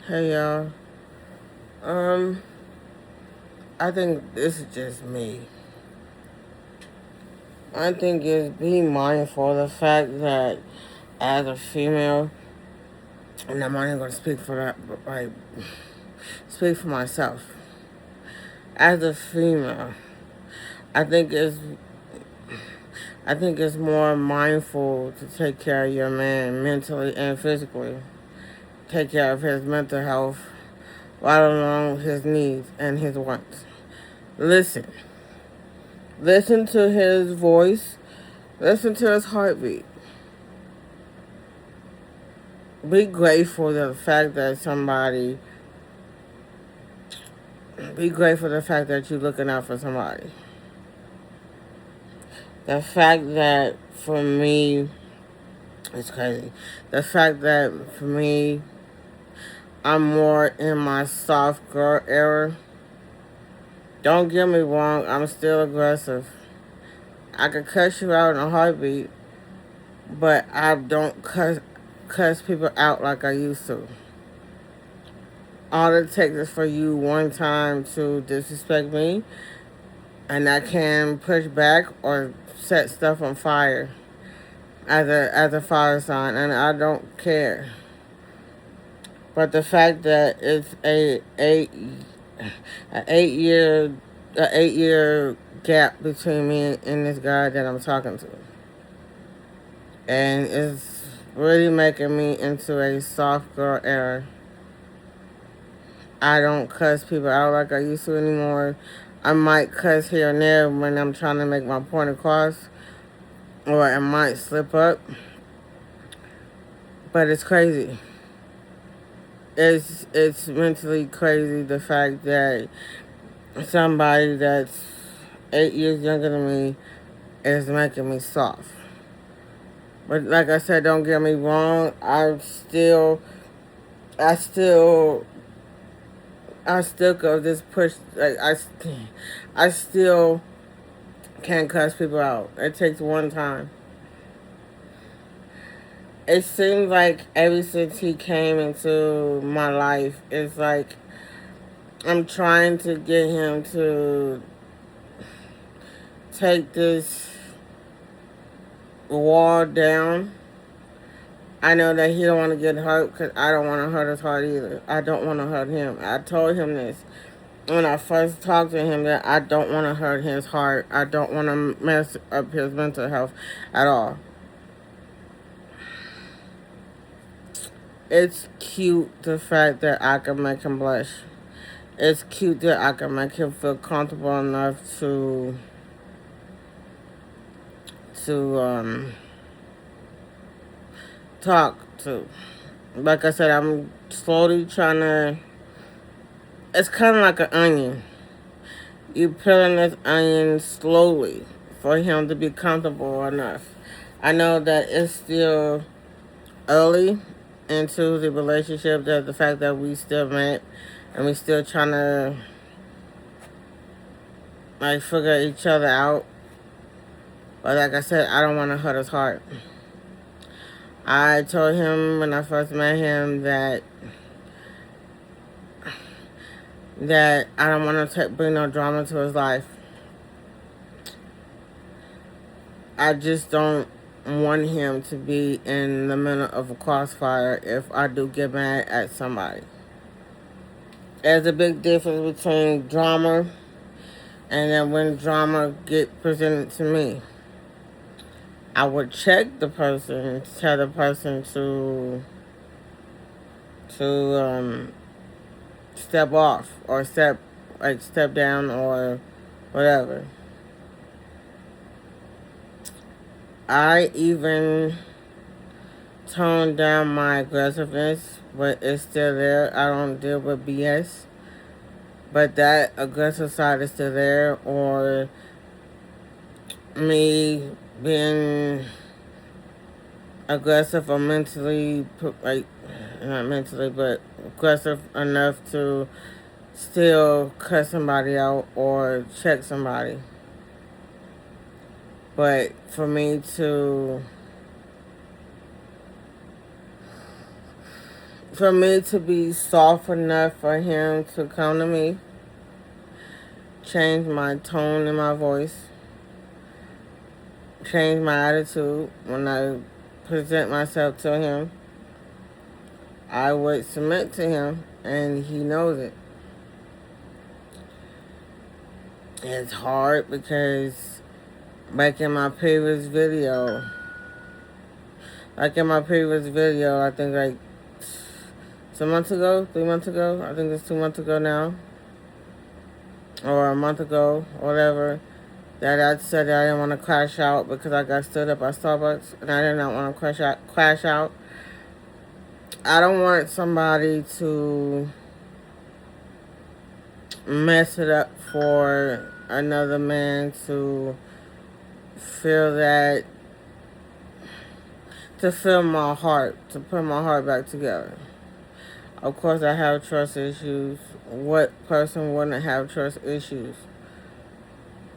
Hey y'all. Um, I think this is just me. I think it's be mindful of the fact that as a female, and I'm only gonna speak for that, but like speak for myself. As a female, I think it's I think it's more mindful to take care of your man mentally and physically. Take care of his mental health, right along his needs and his wants. Listen. Listen to his voice. Listen to his heartbeat. Be grateful to the fact that somebody, be grateful for the fact that you're looking out for somebody. The fact that for me, it's crazy. The fact that for me, I'm more in my soft girl era. Don't get me wrong, I'm still aggressive. I could cuss you out in a heartbeat, but I don't cuss people out like I used to. All it takes is for you one time to disrespect me, and I can push back or set stuff on fire as a fire sign, and I don't care. But the fact that it's a 8 year a 8 year gap between me and this guy that I'm talking to, and it's really making me into a soft girl era. I don't cuss people out like I used to anymore. I might cuss here and there when I'm trying to make my point across, or I might slip up. But it's crazy. It's mentally crazy the fact that somebody that's 8 years younger than me is making me soft. But like I said, don't get me wrong. I still, I still go this push. I still can't cuss people out. It takes one time. It seems like ever since he came into my life, it's like I'm trying to get him to take this wall down. I know that he don't want to get hurt because I don't want to hurt his heart either. I don't want to hurt him. I told him this when I first talked to him that I don't want to hurt his heart. I don't want to mess up his mental health at all. It's cute the fact that I can make him blush. It's cute that I can make him feel comfortable enough to talk to. Like I said, I'm slowly trying to. It's kind of like an onion. You peeling this onion slowly for him to be comfortable enough. I know that it's still early into the relationship. That the fact that we still met and we still trying to like figure each other out. But like I said, I don't want to hurt his heart. I told him when I first met him that I don't want to bring no drama to his life. I just don't want him to be in the middle of a crossfire if I do get mad at somebody. There's a big difference between drama and then when drama get presented to me. I would check the person, tell the person to step off or step down or whatever. I even toned down my aggressiveness, but it's still there. I don't deal with BS. But that aggressive side is still there, or me being aggressive or mentally, like, not mentally, but aggressive enough to still cut somebody out or check somebody. But for me for me to be soft enough for him to come to me, change my tone in my voice, change my attitude when I present myself to him, I would submit to him, and he knows it. It's hard because back in my previous video, I think like 2 months ago, 3 months ago, I think it's 2 months ago now, or a month ago, whatever, that I said that I didn't want to crash out because I got stood up at Starbucks and I did not want to crash out. I don't want somebody to mess it up for another man to feel that, to feel my heart, to put my heart back together. Of course, I have trust issues. What person wouldn't have trust issues?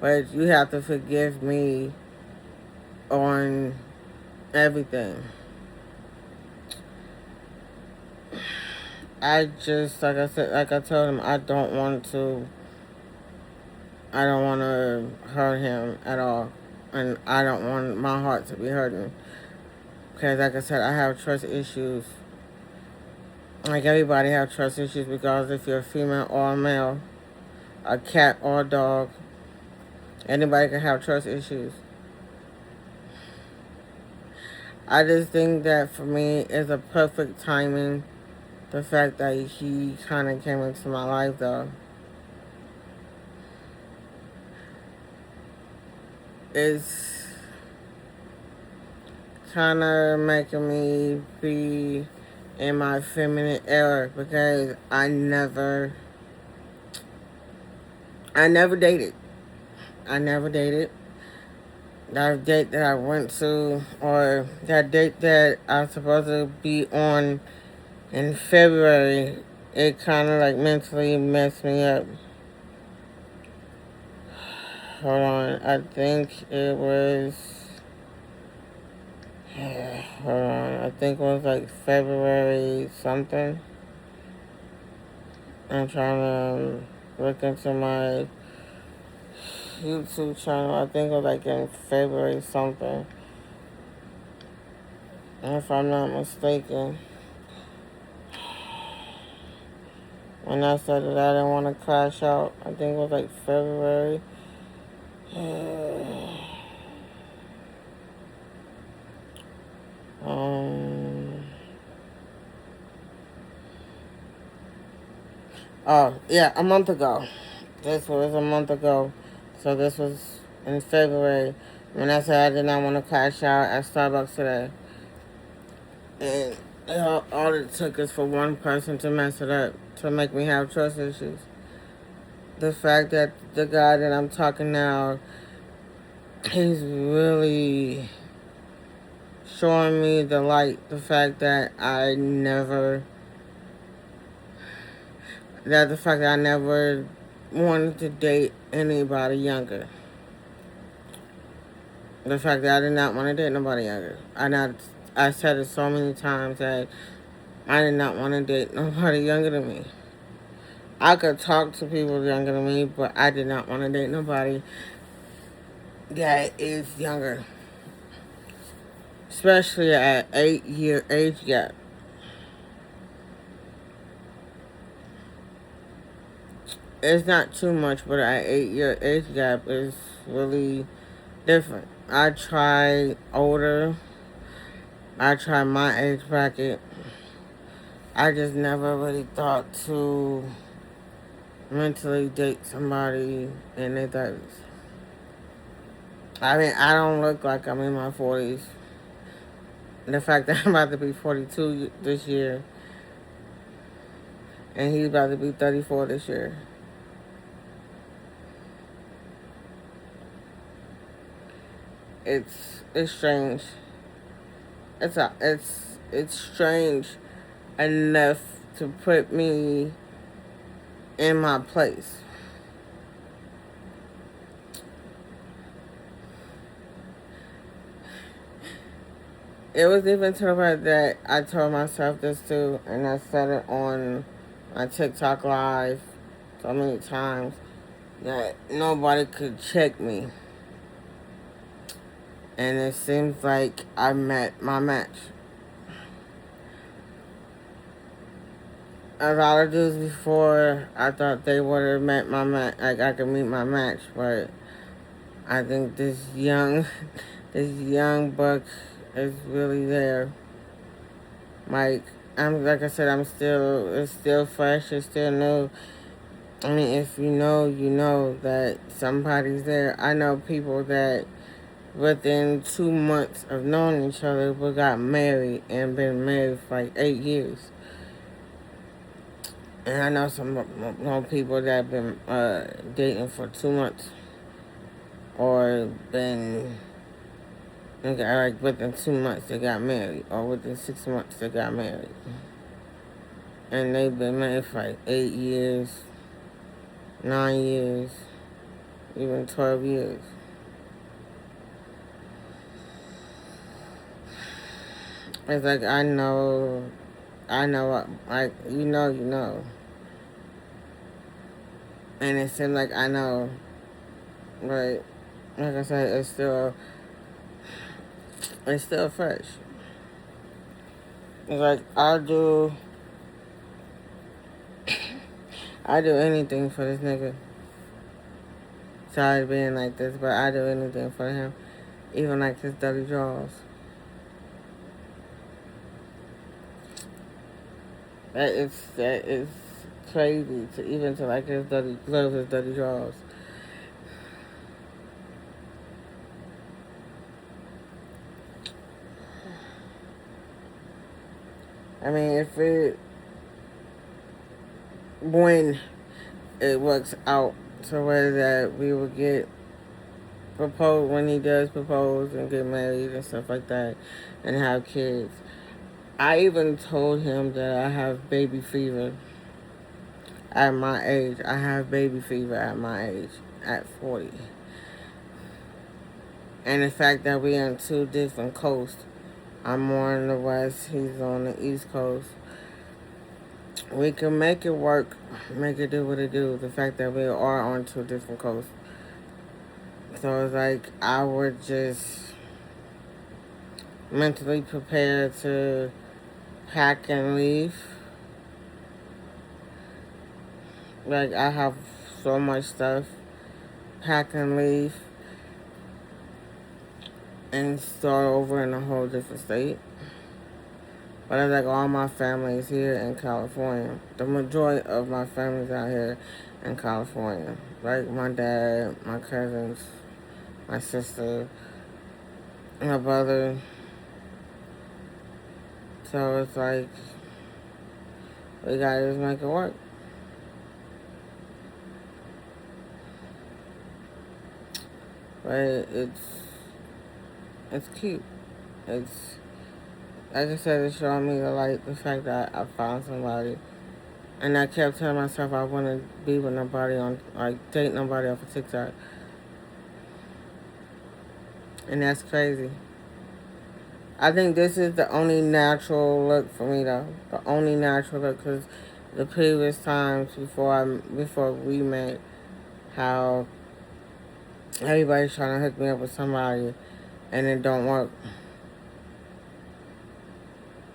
But you have to forgive me on everything. I just, like I said, like I told him, I don't want to hurt him at all. And I don't want my heart to be hurting. Because like I said, I have trust issues. Like everybody have trust issues because if you're a female or a male, a cat or a dog, anybody can have trust issues. I just think that for me is a perfect timing. The fact that he kind of came into my life though. Is kind of making me be in my feminine era because I never dated. I never dated. That date that I went to, or that date that I was supposed to be on in February, it kind of like mentally messed me up. Hold on, I think it was, hold on, I think it was like February something. I'm trying to look into my YouTube channel. I think it was like in February something, if I'm not mistaken. When I said that I didn't want to crash out, I think it was like February. Oh, yeah, a month ago. This was a month ago. So this was in February when I said I did not want to crash out at Starbucks today. And all it took is for one person to mess it up, to make me have trust issues. The fact that the guy that I'm talking now, he's really showing me the light. The fact that I never wanted to date anybody younger. The fact that I did not want to date nobody younger. I said it so many times that I did not want to date nobody younger than me. I could talk to people younger than me, but I did not want to date nobody that is younger. Especially at 8-year age gap. It's not too much, but at 8-year age gap is really different. I tried older. I tried my age bracket. I just never really thought to mentally date somebody in their 30s. I mean, I don't look like I'm in my 40s. The fact that I'm about to be 42 this year, and he's about to be 34 this year. It's strange. It's strange enough to put me in my place. It was even to the point that I told myself this too, and I said it on my TikTok live so many times that nobody could check me. And it seems like I met my match. A lot of dudes before, I thought they would have met my match, like I could meet my match, but I think this young buck is really there. Like like I said, it's still fresh, it's still new. I mean, if you know, you know that somebody's there. I know people that within 2 months of knowing each other, we got married and been married for like 8 years. And I know some people that have been dating for 2 months or been like within 2 months they got married or within 6 months they got married. And they've been married for like 8 years, 9 years, even 12 years. It's like I know, like you know. And it seems like I know, but like I said, it's still fresh. It's like I do anything for this nigga. Sorry being like this, but I do anything for him. Even like his dirty drawers. That is crazy to even to like his dirty gloves, his dirty drawers. I mean, when it works out to where that we will get proposed when he does propose and get married and stuff like that and have kids. I even told him that I have baby fever at my age. I have baby fever at my age, at 40. And the fact that we're on two different coasts, I'm more on the west, he's on the east coast. We can make it work, make it do what it do. The fact that we are on two different coasts. So it's like I would just mentally prepare to pack and leave. Like I have so much stuff, pack and leave, and start over in a whole different state. But it's like all my family is here in California. The majority of my family's out here in California. Like my dad, my cousins, my sister, my brother. So it's like we gotta just make it work. But it's cute. It's like I said, it's showing me the fact that I found somebody. And I kept telling myself I wouldn't be with nobody date nobody off of TikTok. And that's crazy. I think this is the only natural look for me though. The only natural look, because the previous times before we met, how everybody's trying to hook me up with somebody and it don't work.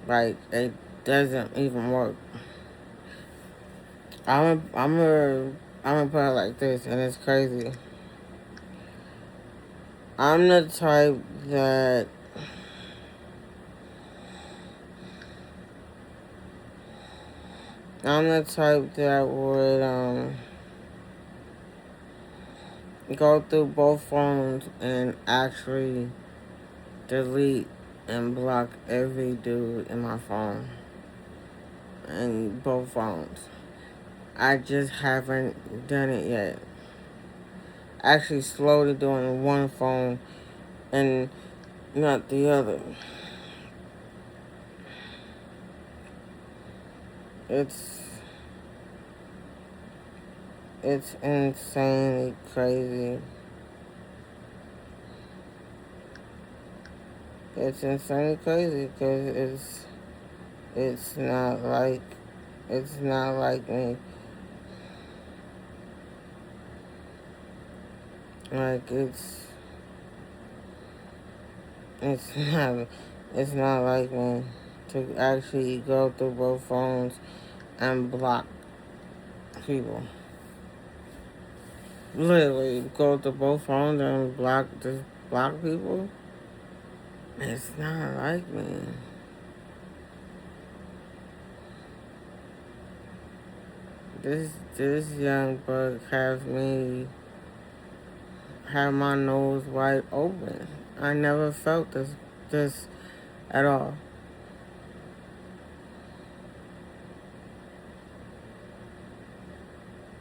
Like it doesn't even work. I'm gonna put it like this, and it's crazy. I'm the type that would go through both phones and actually delete and block every dude in my phone and both phones. I just haven't done it yet. Actually, slowly doing one phone and not the other. It's insanely crazy. It's insanely crazy because it's not like it's not like me. Like it's not it's not like me to actually go through both phones and block people. Literally go to both phones and block people. It's not like me. This young bug have my nose wide open. I never felt this at all.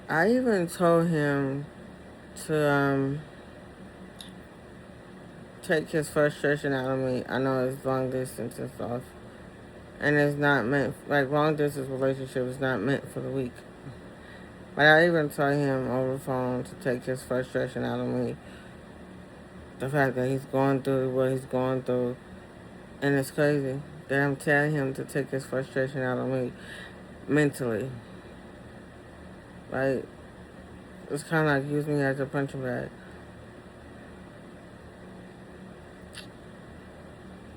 I even told him to take his frustration out of me. I know it's long distance and stuff. And it's not meant, like, long distance relationship is not meant for the weak. But I even told him over the phone to take his frustration out of me. The fact that he's going through what he's going through. And it's crazy that I'm telling him to take his frustration out of me mentally. Like, it's kind of like use me as a punching bag.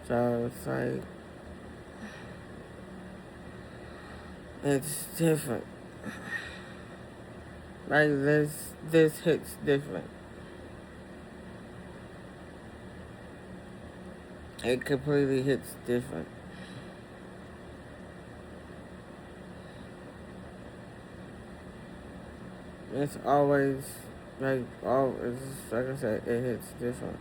So it's like, it's different. Like this hits different. It completely hits different. It's always it's like I said, it hits different.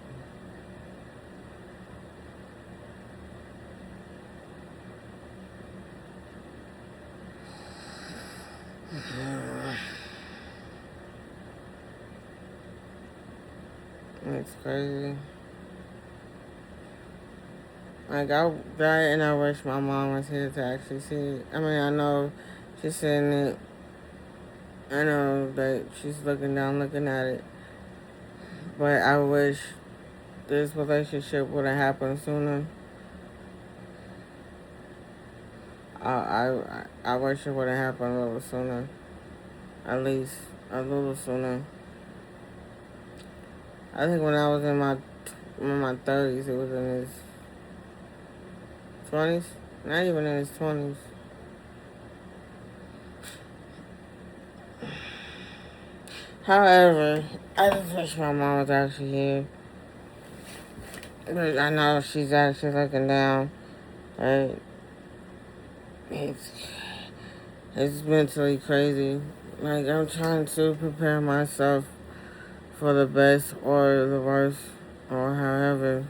It's crazy. Like I wish my mom was here to actually see it. I mean, I know she's sitting it. I know that she's looking down, looking at it. But I wish this relationship would have happened sooner. I wish it would have happened a little sooner. At least a little sooner. I think when I was in my 30s, it was in his 20s. Not even in his 20s. However, I just wish my mom was actually here. But I know she's actually looking down. Right? It's it's mentally crazy. Like I'm trying to prepare myself for the best or the worst or however.